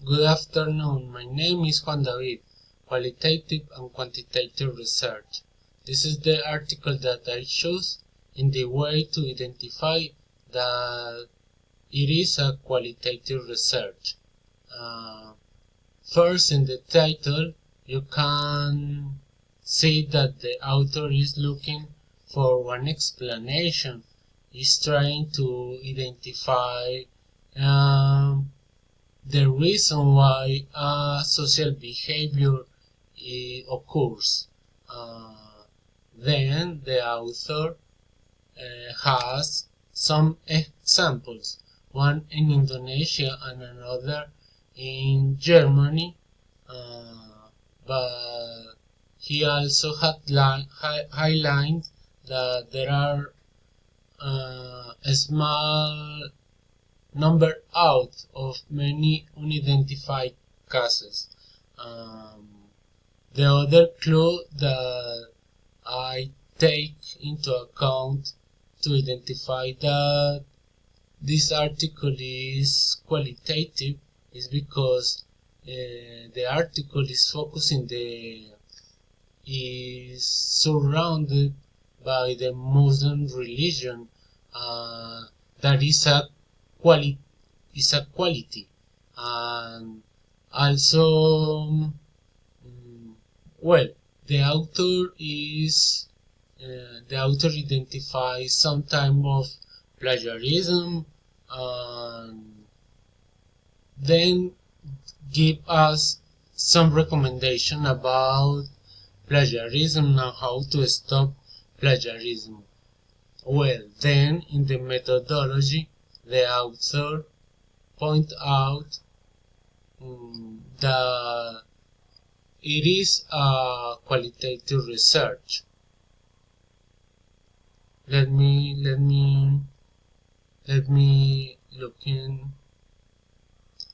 Good afternoon, my name is Juan David, Qualitative and Quantitative Research. This is the article that I chose in the way to identify that it is a qualitative research. First, in the title, you can see that the author is looking for one explanation. He's trying to identify the reason why social behavior occurs. Then the author has some examples, one in Indonesia and another in Germany, but he also highlights that there are a small number out of many unidentified cases. The other clue that I take into account to identify that this article is qualitative is because the article is surrounded by the Muslim religion. That is a quality, and also well, the author identifies some type of plagiarism and then give us some recommendation about plagiarism and how to stop plagiarism. Well, then in the methodology, the author point out that it is a qualitative research. Let me look in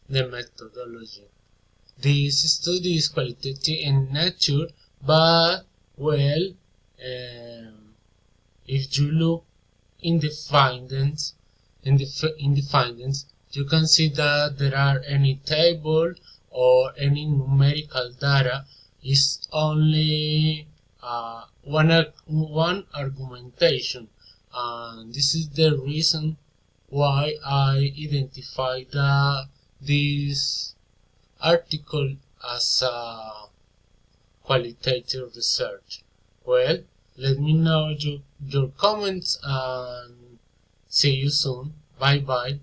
the methodology. This study is qualitative in nature, but well, if you look in the findings, you can see that there are any table or any numerical data. Is only one argumentation, and this is the reason why I identified this article as a qualitative research. Well, let me know your comments and see you soon. Bye bye.